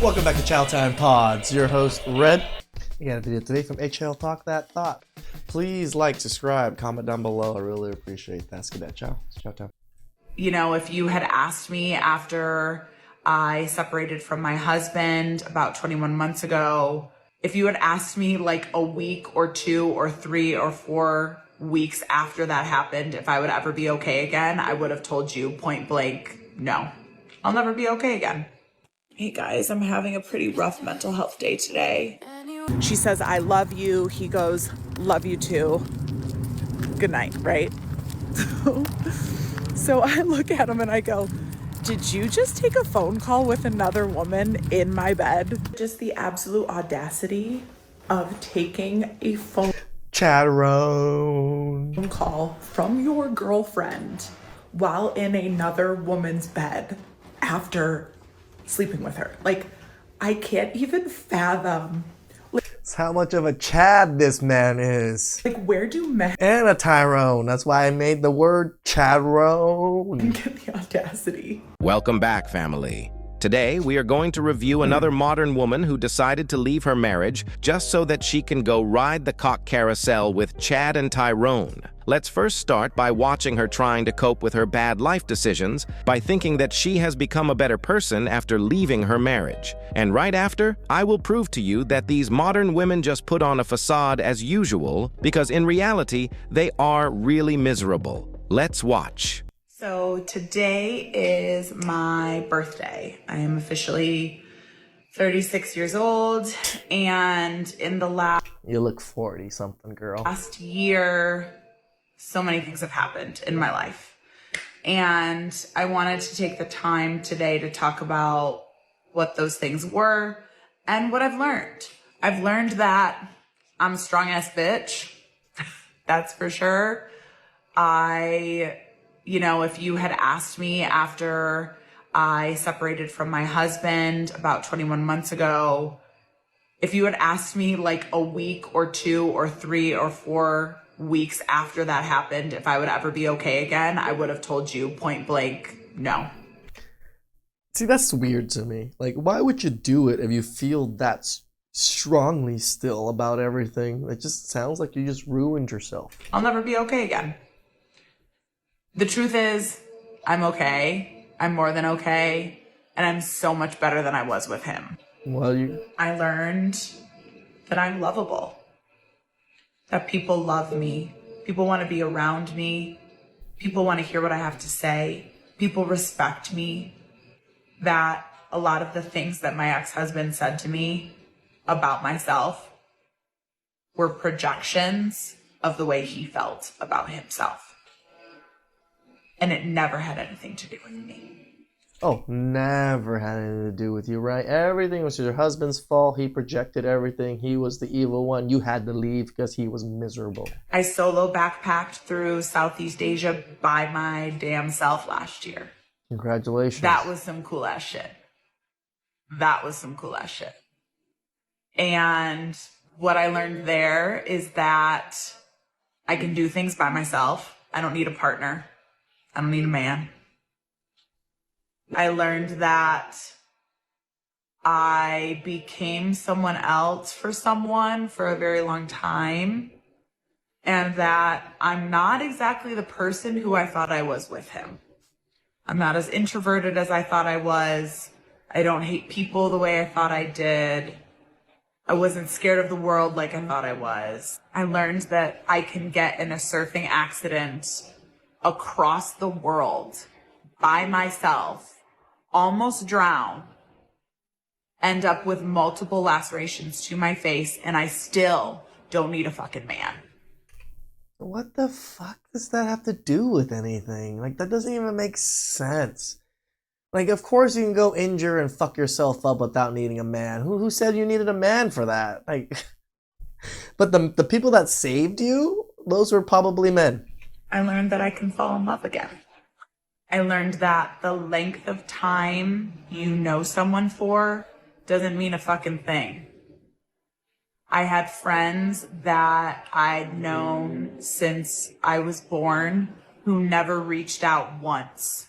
Welcome back to Chow Time Pods. Your host, Red. We got a video today from HL Talk That Thought. Please like, subscribe, comment down below. I really appreciate that. Let's get that chow. It's chow time. You know, if you had asked me after I separated from my husband about 21 months ago, if you had asked me like a week or 2 or 3 or 4 weeks after that happened, if I would ever be okay again, I would have told you point blank, no, I'll never be okay again. Hey guys, I'm having a pretty rough mental health day today. She says, I love you. He goes, love you too. Good night, right? So I look at him and I go, did you just take a phone call with another woman in my bed? Just the absolute audacity of taking a phone Chatterone call from your girlfriend while in another woman's bed after sleeping with her. Like, I can't even fathom. It's how much of a Chad this man is. Like, where do men And a Tyrone. That's why I made the word Chatterone. get the audacity? Welcome back, family. Today, we are going to review another modern woman who decided to leave her marriage just so that she can go ride the cock carousel with Chad and Tyrone. Let's first start by watching her trying to cope with her bad life decisions by thinking that she has become a better person after leaving her marriage. And right after, I will prove to you that these modern women just put on a facade as usual because in reality, they are really miserable. Let's watch. So today is my birthday. I am officially 36 years old, and in the You look 40-something, girl. last year, so many things have happened in my life. And I wanted to take the time today to talk about what those things were and what I've learned. I've learned that I'm a strong-ass bitch. That's for sure. You know, if you had asked me after I separated from my husband about 21 months ago, if you had asked me like a week or 2 or 3 or 4 weeks after that happened, if I would ever be okay again, I would have told you point blank, no. See, that's weird to me. Like, why would you do it if you feel that strongly still about everything? It just sounds like you just ruined yourself. I'll never be okay again. The truth is, I'm okay. I'm more than okay. And I'm so much better than I was with him. Well, I learned that I'm lovable. That people love me. People want to be around me. People want to hear what I have to say. People respect me. That a lot of the things that my ex-husband said to me about myself were projections of the way he felt about himself. And it never had anything to do with me. oh, never had anything to do with you, right? Everything was your husband's fault. He projected everything. He was the evil one. You had to leave because he was miserable. I solo backpacked through Southeast Asia by my damn self last year. Congratulations. That was some cool ass shit. That was some cool ass shit. And what I learned there is that I can do things by myself. I don't need a partner. I don't need a man. I learned that I became someone else for someone for a very long time, and that I'm not exactly the person who I thought I was with him. I'm not as introverted as I thought I was. I don't hate people the way I thought I did. I wasn't scared of the world like I thought I was. I learned that I can get in a surfing accident across the world by myself, almost drown, end up with multiple lacerations to my face, and I still don't need a fucking man. What the fuck does that have to do with anything? Like, that doesn't even make sense. Like, of course you can go injure and fuck yourself up without needing a man. Who said you needed a man for that? Like, but the people that saved you, those were probably men. I learned that I can fall in love again. I learned that the length of time you know someone for doesn't mean a fucking thing. I had friends that I'd known since I was born who never reached out once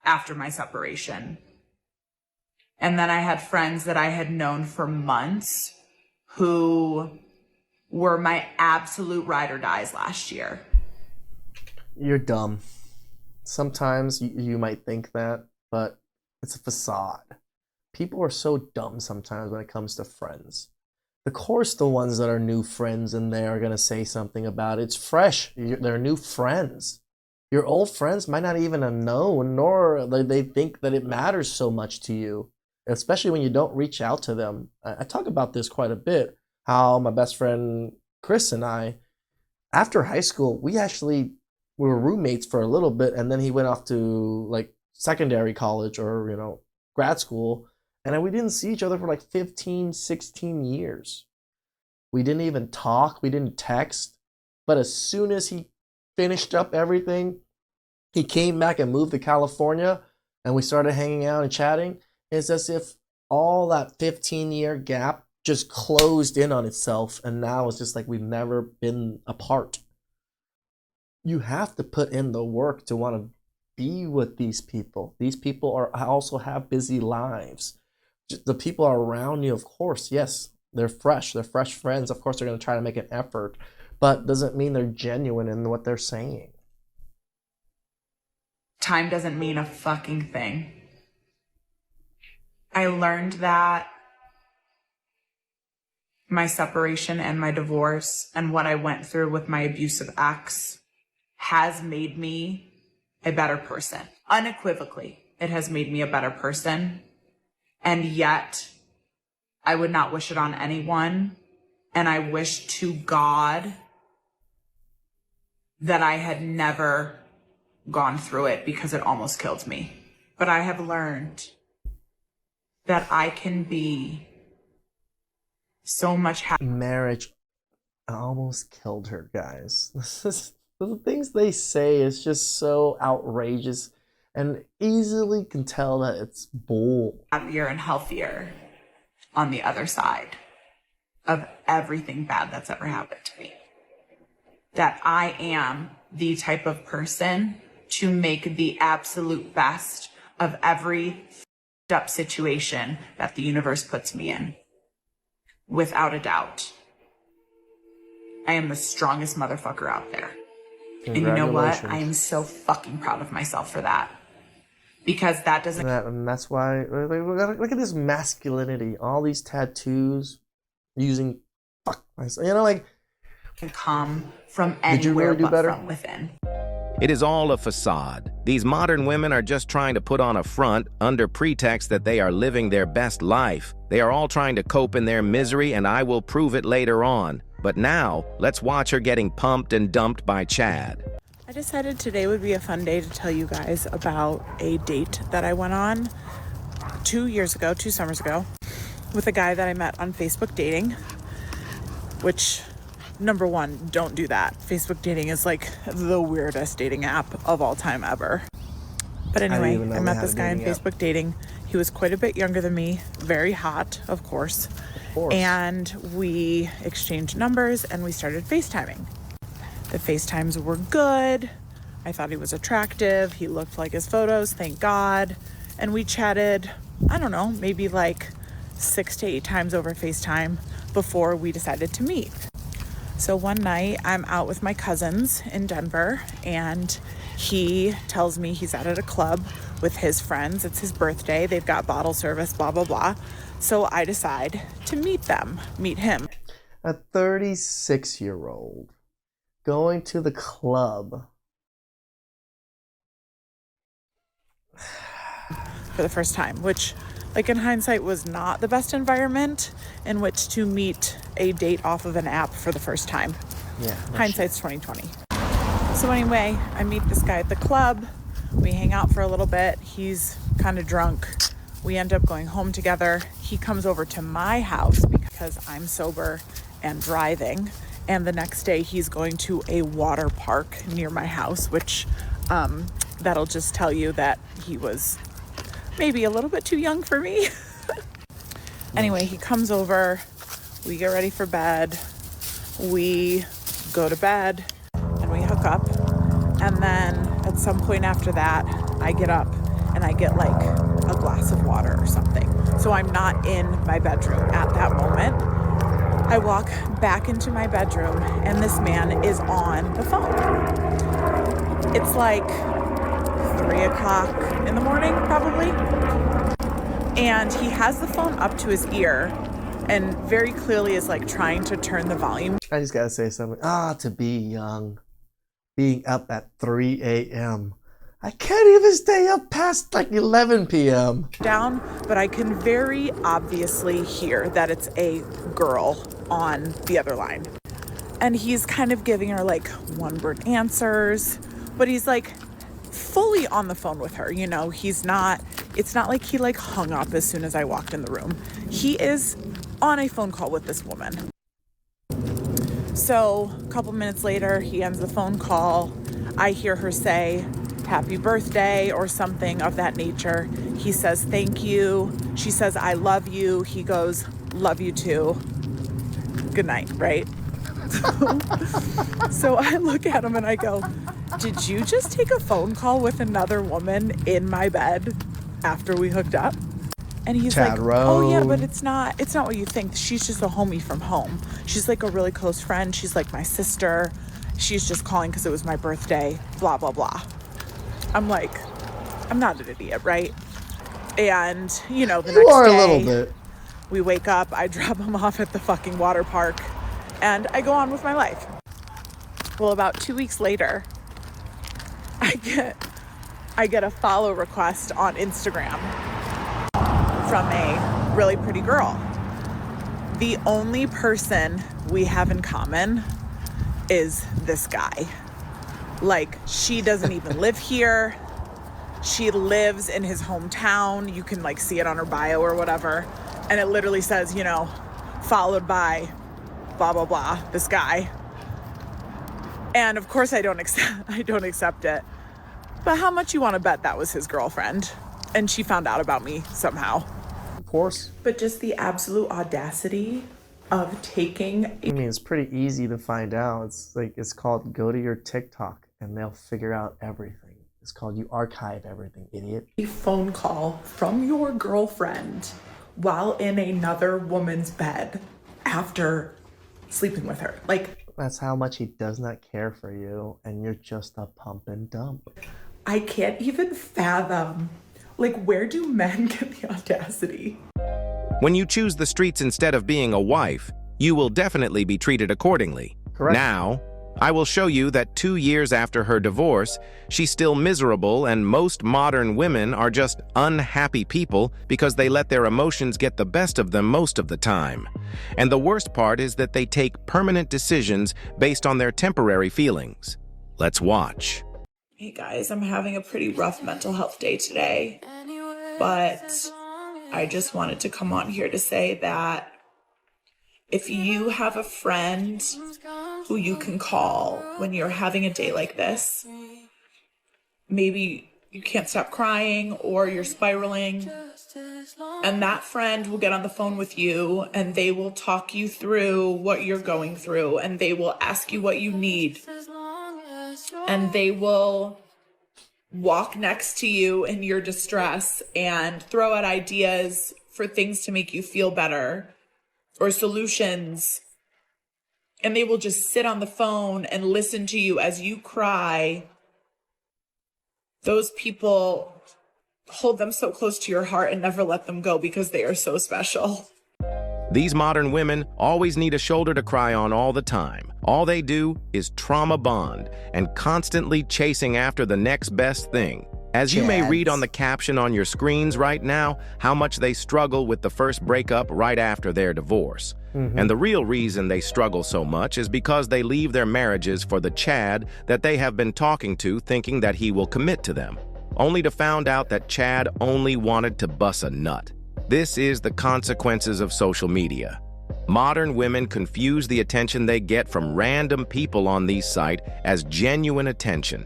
after my separation. And then I had friends that I had known for months who were my absolute ride or dies last year. You're dumb. Sometimes you might think that, but it's a facade. People are so dumb sometimes when it comes to friends. Of course, the ones that are new friends and they are going to say something about it. It's fresh. They're new friends. Your old friends might not even have known, nor they think that it matters so much to you, especially when you don't reach out to them. I talk about this quite a bit, how my best friend Chris and I, after high school, we were roommates for a little bit, and then he went off to like secondary college or, grad school, and we didn't see each other for like 15, 16 years. We didn't even talk, we didn't text, but as soon as he finished up everything, he came back and moved to California, and we started hanging out and chatting. It's as if all that 15-year gap just closed in on itself, and now it's just like we've never been apart. You have to put in the work to want to be with these people. These people also have busy lives. The people are around you, of course, yes, they're fresh friends. Of course, they're going to try to make an effort, but doesn't mean they're genuine in what they're saying. Time doesn't mean a fucking thing. I learned that my separation and my divorce and what I went through with my abusive ex has made me a better person. Unequivocally, it has made me a better person. And yet, I would not wish it on anyone. And I wish to God that I had never gone through it because it almost killed me. But I have learned that I can be so much happier. Marriage almost killed her, guys. The things they say is just so outrageous and easily can tell that it's bull. Happier and healthier on the other side of everything bad that's ever happened to me. That I am the type of person to make the absolute best of every up situation that the universe puts me in. Without a doubt. I am the strongest motherfucker out there. And you know what? I am so fucking proud of myself for that. Because that doesn't... And that's why, look at this masculinity. All these tattoos, using fuck myself. come from anywhere but from within. It is all a facade. These modern women are just trying to put on a front under pretext that they are living their best life. They are all trying to cope in their misery, and I will prove it later on. But now, let's watch her getting pumped and dumped by Chad. I decided today would be a fun day to tell you guys about a date that I went on 2 summers ago, with a guy that I met on Facebook dating, which, number one, don't do that. Facebook dating is like the weirdest dating app of all time ever. But anyway, I met this guy on Facebook dating. He was quite a bit younger than me, very hot, of course. And we exchanged numbers and we started FaceTiming. The FaceTimes were good. I thought he was attractive. He looked like his photos, thank God. And we chatted, I don't know, maybe like 6 to 8 times over FaceTime before we decided to meet. So one night I'm out with my cousins in Denver and he tells me he's out at a club with his friends. It's his birthday. They've got bottle service, blah, blah, blah. So I decide to meet him. A 36-year-old going to the club for the first time, which, like, in hindsight was not the best environment in which to meet a date off of an app for the first time. Yeah. Hindsight's 2020. So anyway, I meet this guy at the club. We hang out for a little bit. He's kind of drunk. We end up going home together. He comes over to my house because I'm sober and driving. And the next day he's going to a water park near my house, which that'll just tell you that he was maybe a little bit too young for me. Anyway, he comes over, we get ready for bed, we go to bed, and we hook up. And then at some point after that, I get up and I get like a glass glass of water or something. So I'm not in my bedroom at that moment. I walk back into my bedroom and this man is on the phone. It's like 3 o'clock in the morning, probably. And he has the phone up to his ear and very clearly is like trying to turn the volume. I just gotta say something. To be young. Being up at 3 a.m. I can't even stay up past like 11 p.m. down, but I can very obviously hear that it's a girl on the other line. And he's kind of giving her like one-word answers, but he's like fully on the phone with her. You know, it's not like he like hung up as soon as I walked in the room. He is on a phone call with this woman. So a couple minutes later, he ends the phone call. I hear her say, "Happy birthday," or something of that nature. He says, "Thank you." She says, "I love you." He goes, "Love you too. Good night," right? So I look at him and I go, "Did you just take a phone call with another woman in my bed after we hooked up?" And he's like, "Oh yeah, but it's not what you think. She's just a homie from home. She's like a really close friend. She's like my sister. She's just calling because it was my birthday, blah, blah, blah." I'm like, I'm not an idiot, right? And, you know, the next You are day, a little bit. we wake up, I drop him off at the fucking water park, and I go on with my life. Well, about 2 weeks later, I get a follow request on Instagram from a really pretty girl. The only person we have in common is this guy. Like, she doesn't even live here. She lives in his hometown. You can like see it on her bio or whatever. And it literally says, you know, followed by blah, blah, blah, this guy. And of course I don't accept it. But how much you want to bet that was his girlfriend? And she found out about me somehow. Of course. But just the absolute audacity of taking I mean, it's pretty easy to find out. It's called go to your TikTok and they'll figure out everything. It's called you archive everything, idiot. a phone call from your girlfriend while in another woman's bed after sleeping with her. Like, That's how much he does not care for you, and you're just a pump and dump. I can't even fathom, like, where do men get the audacity? When you choose the streets instead of being a wife, you will definitely be treated accordingly. Correct. Now, I will show you that 2 years after her divorce, she's still miserable, and most modern women are just unhappy people because they let their emotions get the best of them most of the time. And the worst part is that they take permanent decisions based on their temporary feelings. Let's watch. Hey guys, I'm having a pretty rough mental health day today, but I just wanted to come on here to say that if you have a friend who you can call when you're having a day like this, maybe you can't stop crying or you're spiraling, and that friend will get on the phone with you and they will talk you through what you're going through, and they will ask you what you need, and they will walk next to you in your distress and throw out ideas for things to make you feel better or solutions. And they will just sit on the phone and listen to you as you cry. Those people, hold them so close to your heart and never let them go because they are so special. These modern women always need a shoulder to cry on all the time. All they do is trauma bond and constantly chasing after the next best thing. As you may read on the caption on your screens right now, how much they struggle with the first breakup right after their divorce. And the real reason they struggle so much is because they leave their marriages for the Chad that they have been talking to, thinking that he will commit to them, only to find out that Chad only wanted to bust a nut. This is the consequences of social media. Modern women confuse the attention they get from random people on these sites as genuine attention.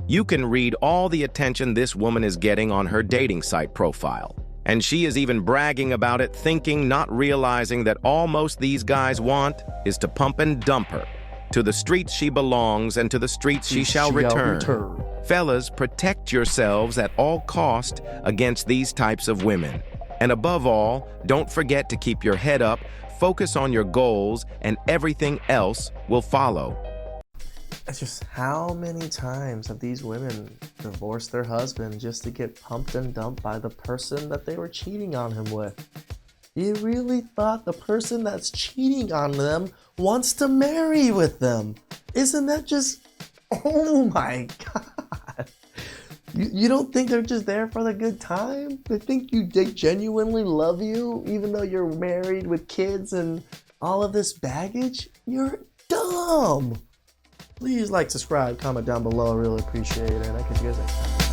You can read all the attention this woman is getting on her dating site profile. And she is even bragging about it, thinking, not realizing that all most these guys want is to pump and dump her. To the streets she belongs, and to the streets she shall return. Fellas, protect yourselves at all cost against these types of women. And above all, don't forget to keep your head up, focus on your goals, and everything else will follow. It's just how many times have these women divorced their husband just to get pumped and dumped by the person that they were cheating on him with? You really thought the person that's cheating on them wants to marry with them? Isn't that just... Oh my God. You don't think they're just there for the good time? They think they genuinely love you even though you're married with kids and all of this baggage? You're dumb. Please like, subscribe, comment down below. I really appreciate it. And I catch you guys next time.